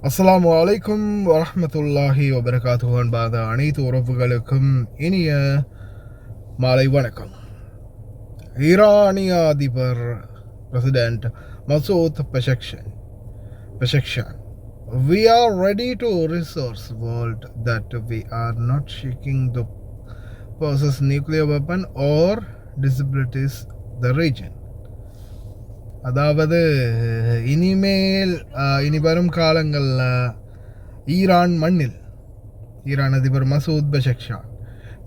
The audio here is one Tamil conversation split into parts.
அஸ்ஸலாமு அலைக்கும் வரஹ்மத்துல்லாஹி வபரகாத்துஹு. அன்பாத அனைத்து உறவுகளுக்கும் இனிய மாலை வணக்கம். ஈரானிய அதிபர் president Masoud Pezeshkian, we are ready to resource world that we are not seeking to possess nuclear weapon or disabilities the region. அதாவது இனிமேல் இனி வரும் காலங்களில் ஈரான் மண்ணில் ஈரான் அதிபர் மசூத் பெஷக்ஷான்,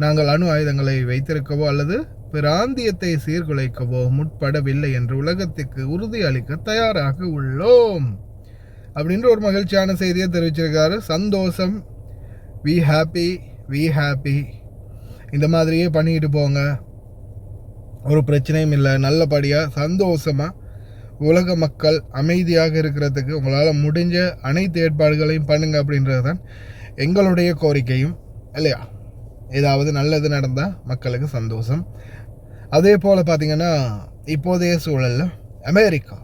நாங்கள் அணு ஆயுதங்களை வைத்திருக்கவோ அல்லது பிராந்தியத்தை சீர்குலைக்கவோ முற்படவில்லை என்று உலகத்துக்கு உறுதி அளிக்க தயாராக உள்ளோம் அப்படின்ற ஒரு மகிழ்ச்சியான செய்தியை தெரிவிச்சிருக்காரு. சந்தோஷம், வி ஹாப்பி, இந்த மாதிரியே பண்ணிக்கிட்டு போங்க, ஒரு பிரச்சனையும் இல்லை, நல்லபடியாக சந்தோஷமாக உலக மக்கள் அமைதியாக இருக்கிறதுக்கு உங்களால் முடிஞ்ச அனைத்து ஏற்பாடுகளையும் பண்ணுங்க அப்படின்றது தான் எங்களுடைய கோரிக்கையும் இல்லையா. ஏதாவது நல்லது நடந்தால் மக்களுக்கு சந்தோஷம். அதே போல் பார்த்திங்கன்னா இப்போதைய சூழலில் அமெரிக்கா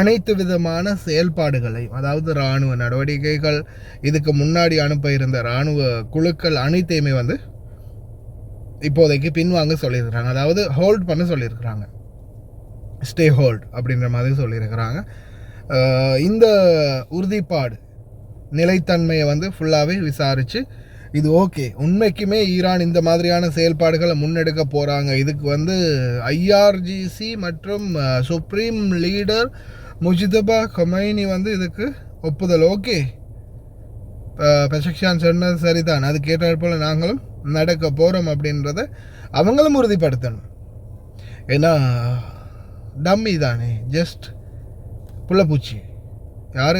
அனைத்து விதமான செயல்பாடுகளை, அதாவது இராணுவ நடவடிக்கைகள், இதுக்கு முன்னாடி அனுப்ப இருந்த இராணுவ குழுக்கள் அனைத்தையுமே இப்போதைக்கு பின்வாங்க சொல்லியிருக்கிறாங்க. அதாவது ஹோல்ட் பண்ண சொல்லியிருக்கிறாங்க, ஸ்டே ஹோல்ட் அப்படின்ற மாதிரி சொல்லியிருக்கிறாங்க. இந்த உறுதிப்பாடு நிலைத்தன்மையை ஃபுல்லாகவே விசாரித்து இது ஓகே, உண்மைக்குமே ஈரான் இந்த மாதிரியான செயல்பாடுகளை முன்னெடுக்க போகிறாங்க, இதுக்கு ஐஆர்ஜிசி மற்றும் சுப்ரீம் லீடர் முஜ்தபா கொமைனி இதுக்கு ஒப்புதல் ஓகே, பெஷக்ஷான் சொன்னது சரிதான், அது கேட்டால் போல் நாங்களும் நடக்க போகிறோம் அப்படின்றத அவங்களும் உறுதிப்படுத்தணும். ஏன்னா டம்மி தானே, ஜஸ்ட் புள்ளப்பூச்சி. யார்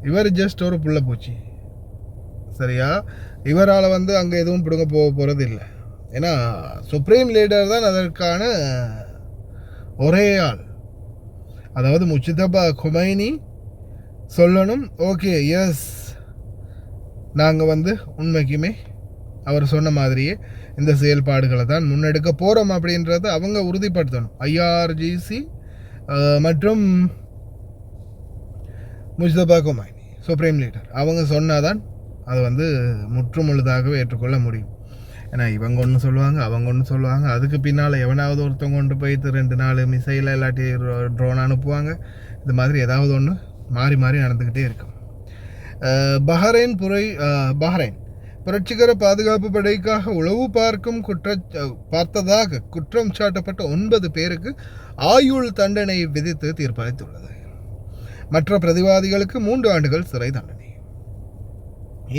இவர்? ஜஸ்ட் ஒரு புள்ளப்பூச்சி, சரியா? இவரால் அங்கே எதுவும் பிடுங்க போகிறது இல்லை. ஏன்னா சுப்ரீம் லீடர் தான் அதற்கான ஒரே ஆள். அதாவது முஜ்தபா கொமைனி சொல்லணும், ஓகே எஸ் நாங்கள் உண்மைக்குமே அவர் சொன்ன மாதிரியே இந்த செயல்பாடுகளை தான் முன்னெடுக்க போகிறோம் அப்படின்றத அவங்க உறுதிப்படுத்தணும். ஐஆர்ஜிசி மற்றும் முஜ்தபா கொமைனி சுப்ரீம் லீடர் அவங்க சொன்னாதான் அது முற்றுமுழுதாகவே ஏற்றுக்கொள்ள முடியும். ஏன்னா இவங்க ஒன்று சொல்லுவாங்க, அவங்க ஒன்று சொல்லுவாங்க, அதுக்கு பின்னால் எவனாவது ஒருத்தவங்க கொண்டு போயிட்டு 2-4 மிசைலை இல்லாட்டி ட்ரோன் அனுப்புவாங்க. இது மாதிரி ஏதாவது ஒன்று மாறி மாறி நடந்துக்கிட்டே இருக்கும். பஹ்ரைன் புரட்சிகர பாதுகாப்பு படைக்காக உளவு பார்த்ததாக குற்றம் சாட்டப்பட்ட 9 பேருக்கு ஆயுள் தண்டனை விதித்து தீர்ப்பளித்துள்ளது. மற்ற பிரதிவாதிகளுக்கு 3 ஆண்டுகள் சிறை தண்டனை.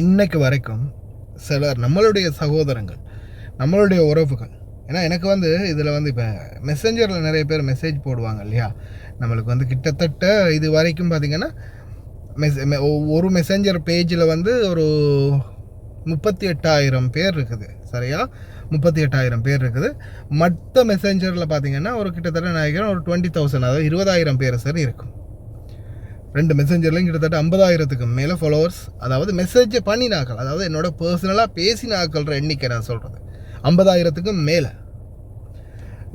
இன்னைக்கு வரைக்கும் சிலர், நம்மளுடைய சகோதரங்கள், நம்மளுடைய உறவுகள், ஏன்னா எனக்கு இதில் இப்போ மெசஞ்சரில் நிறைய பேர் மெசேஜ் போடுவாங்க இல்லையா, நம்மளுக்கு கிட்டத்தட்ட இது வரைக்கும் பார்த்திங்கன்னா ஒரு மெசஞ்சர் பேஜில் ஒரு 38,000 பேர் இருக்குது, சரியா? 38,000 பேர் இருக்குது. மற்ற மெசஞ்சரில் பார்த்தீங்கன்னா ஒரு கிட்டத்தட்ட நினைக்கிறேன் ஒரு 20,000, அதாவது 20,000 பேர் சரி இருக்கும். 2 மெசஞ்சர்லையும் கிட்டத்தட்ட 50,000க்கு மேலே ஃபாலோவர்ஸ், அதாவது மெசேஜை பண்ணினாக்கள், அதாவது என்னோட பர்சனலாக பேசினாக்கள்ற எண்ணிக்கை நான் சொல்கிறது 50,000க்கு மேலே.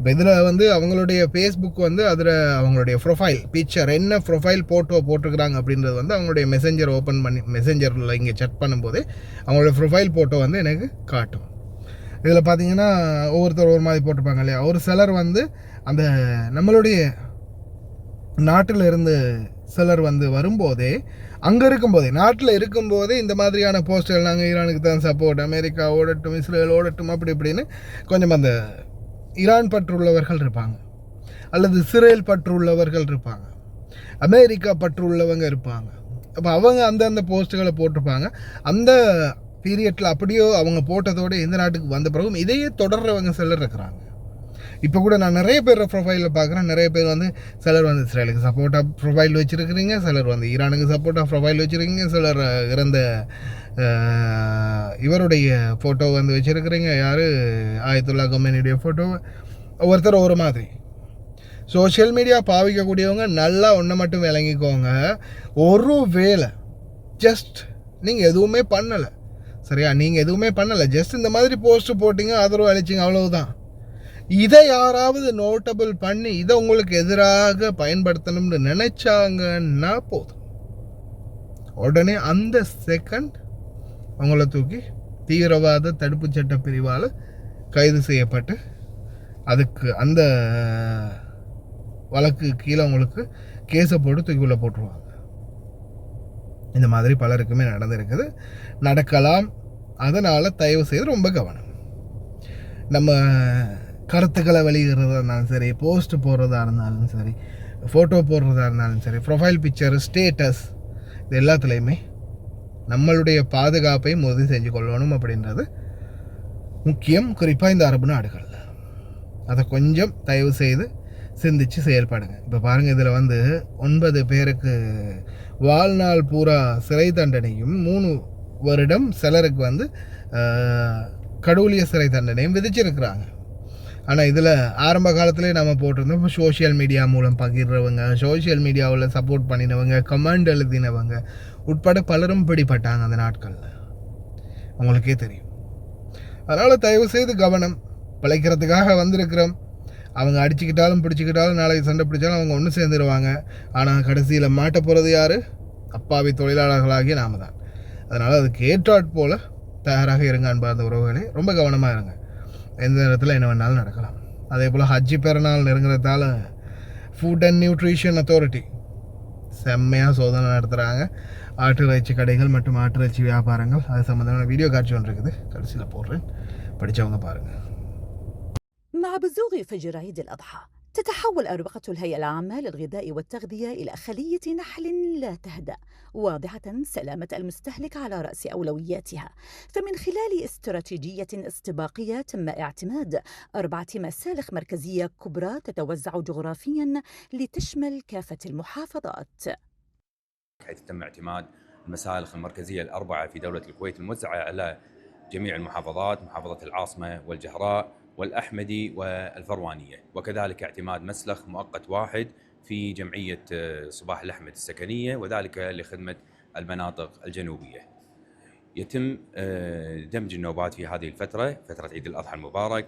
இப்போ இதில் அவங்களுடைய ஃபேஸ்புக் அதில் அவங்களுடைய ப்ரொஃபைல் பிக்சர், என்ன ப்ரொஃபைல் ஃபோட்டோ போட்டிருக்கிறாங்க அப்படின்றது அவங்களுடைய மெசஞ்சர் ஓப்பன் பண்ணி மெசஞ்சரில் இங்கே செக் பண்ணும்போது அவங்களுடைய ப்ரொஃபைல் ஃபோட்டோ எனக்கு காட்டும். இதில் பார்த்தீங்கன்னா ஒவ்வொருத்தர் ஒரு மாதிரி போட்டிருப்பாங்க இல்லையா. ஒரு சிலர் அந்த நம்மளுடைய நாட்டில் இருந்து சிலர் வரும்போதே, அங்கே இருக்கும்போதே, நாட்டில் இருக்கும்போதே இந்த மாதிரியான போஸ்டர்கள், நாங்கள் ஈரானுக்கு தான் சப்போர்ட், அமெரிக்கா ஓடட்டும், இஸ்ரேல் ஓடட்டும் அப்படி இப்படின்னு கொஞ்சம் அந்த ஈரான் பற்று உள்ளவர்கள் இருப்பாங்க, அல்லது இஸ்ரேல் பற்று உள்ளவர்கள் இருப்பாங்க, அமெரிக்கா பற்று உள்ளவங்க இருப்பாங்க. அப்போ அவங்க அந்தந்த போஸ்ட்டுகளை போட்டிருப்பாங்க. அந்த பீரியட்டில் அப்படியோ அவங்க போட்டதோடு எந்த நாட்டுக்கு வந்த பிறகும் இதையே தொடர்றவங்க சிலர் இருக்கிறாங்க. இப்போ கூட நான் நிறைய பேர் ப்ரொஃபைலில் பார்க்குறேன், நிறைய பேர் சிலர் இஸ்ரேலுக்கு சப்போர்ட்டாக ப்ரொஃபைல் வச்சுருக்கிறீங்க, சிலர் ஈரானுக்கு சப்போர்ட்டாக ப்ரொஃபைல் வச்சுருக்கீங்க, சிலர் இறந்த இவருடைய ஃபோட்டோ வச்சுருக்கிறீங்க, யார் ஆயத்துல்லா கொமேனியுடைய ஃபோட்டோ. ஒவ்வொருத்தர் ஒரு மாதிரி. சோஷியல் மீடியா பாவிக்கக்கூடியவங்க நல்லா ஒன்றை மட்டும் விளங்கிக்கோங்க, ஒரு வேளை ஜஸ்ட் நீங்கள் எதுவுமே பண்ணலை, சரியா? நீங்கள் எதுவுமே பண்ணலை, ஜஸ்ட் இந்த மாதிரி போஸ்ட்டு போட்டிங்க, ஆதரவு அளிச்சிங்க, அவ்வளவுதான். இதை யாராவது நோட்டபிள் பண்ணி இதை உங்களுக்கு எதிராக பயன்படுத்தணும்னு நினைச்சாங்கன்னா போதும், உடனே அந்த செகண்ட் அவங்கள தூக்கி தீவிரவாத தடுப்பு சட்ட பிரிவால் கைது செய்யப்பட்டு அதுக்கு அந்த வழக்கு கீழே அவங்களுக்கு கேஸை போட்டு தூக்கிக்குள்ளே போட்டுருவாங்க. இந்த மாதிரி பலருக்குமே நடந்திருக்குது, நடக்கலாம். அதனால் தயவு செய்து ரொம்ப கவனம். நம்ம கருத்துக்களை வெளியிடுறதா இருந்தாலும் சரி, போஸ்ட் போடுறதா இருந்தாலும் சரி, ஃபோட்டோ போடுறதா இருந்தாலும் சரி, ப்ரொஃபைல் பிக்சர், ஸ்டேட்டஸ், இது எல்லாத்துலேயுமே நம்மளுடைய பாதுகாப்பை உறுதி செஞ்சு கொள்ளணும் அப்படின்றது முக்கியம். குறிப்பாக இந்த அரபு நாடுகளில் அதை கொஞ்சம் தயவு செய்து சிந்தித்து செயல்படுங்க. இப்போ பாருங்கள், இதில் 9 பேருக்கு வாழ்நாள் பூரா சிறை தண்டனையும் 3 வருடம் சிலருக்கு கடூழிய சிறை தண்டனையும் விதிச்சிருக்கிறாங்க. ஆனால் இதில் ஆரம்ப காலத்திலே நம்ம போட்டிருந்தோம், இப்போ சோஷியல் மீடியா மூலம் பகிர்றவங்க, சோஷியல் மீடியாவில் சப்போர்ட் பண்ணினவங்க, கமெண்ட் எழுதினவங்க உட்பட பலரும் பிடிப்பட்டாங்க அந்த நாட்களில், உங்களுக்கே தெரியும். அதனால் தயவு செய்து கவனம். பிழைக்கிறதுக்காக வந்திருக்கிறோம். அவங்க அடிச்சுக்கிட்டாலும் பிடிச்சிக்கிட்டாலும் நாளைக்கு சண்டை பிடிச்சாலும் அவங்க ஒன்று சேர்ந்துருவாங்க. ஆனால் கடைசியில் மாட்ட போகிறது யார்? அப்பாவி தொழிலாளர்களாகிய நாம தான். அதனால் அதுக்கு ஏற்றாற் போல் தயாராக இருங்க அன்பார்ந்த உறவுகளே. ரொம்ப கவனமாக இருங்க, எந்த நேரத்தில் என்ன வேணாலும் நடக்கலாம். அதே போல் ஹஜ்ஜி பெருநாள் நெருங்குறதால ஃபுட் அண்ட் நியூட்ரிஷன் அத்தாரிட்டி செம்மையாக சோதனை நடத்துகிறாங்க. ஆட்டு இறைச்சி கடைகள் மற்றும் ஆட்டு இறைச்சி வியாபாரங்கள் அது சம்மந்தமான வீடியோ காட்சி ஒன்று இருக்குது, கடைசியில் போடுறேன், படித்தவங்க பாருங்கள். مع بزوغ فجر عيد الأضحى تتحول أروقة الهيئة العامة للغذاء والتغذية إلى خلية نحل لا تهدأ، واضحة سلامة المستهلك على رأس أولوياتها. فمن خلال استراتيجية استباقية تم اعتماد 4 مسالخ مركزية كبرى تتوزع جغرافيا لتشمل كافة المحافظات، حيث تم اعتماد المسالخ المركزية ال4 في دولة الكويت الموزعة على جميع المحافظات، محافظة العاصمة والجهراء والأحمدي والفروانية، وكذلك اعتماد مسلخ مؤقت واحد في جمعية صباح الأحمد السكنية، وذلك لخدمة المناطق الجنوبية. يتم دمج النوبات في هذه الفترة، فترة عيد الأضحى المبارك،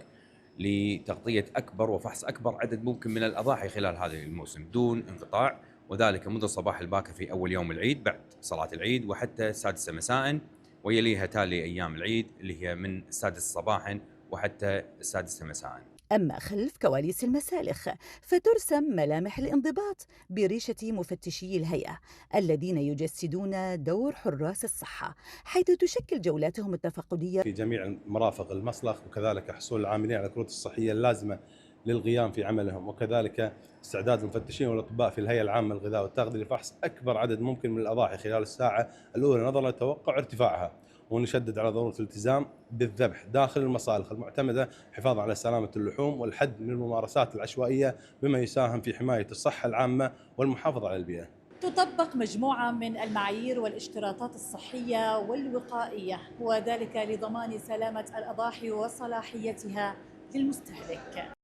لتغطية أكبر وفحص أكبر عدد ممكن من الأضاحي خلال هذا الموسم دون انقطاع، وذلك منذ الصباح الباكر في أول يوم العيد بعد صلاة العيد وحتى 6 مساء، ويليها تالي أيام العيد اللي هي من 6 صباحا وحتى 6 مساء. أما خلف كواليس المسالخ فترسم ملامح الانضباط بريشة مفتشي الهيئة الذين يجسدون دور حراس الصحة، حيث تشكل جولاتهم التفقدية في جميع مرافق المسلخ، وكذلك حصول العاملين على الكروت الصحية اللازمة للقيام في عملهم، وكذلك استعداد المفتشين والأطباء في الهيئة العامة للغذاء والتغذية لفحص أكبر عدد ممكن من الأضاحي خلال الساعة الأولى نظرا لتوقع ارتفاعها. ونشدد على ضرورة الالتزام بالذبح داخل المصالخ المعتمدة حفاظا على سلامة اللحوم والحد من الممارسات العشوائية، بما يساهم في حماية الصحة العامة والمحافظة على البيئة. تطبق مجموعة من المعايير والاشتراطات الصحية والوقائية، وذلك لضمان سلامة الأضاحي وصلاحيتها للمستهلك.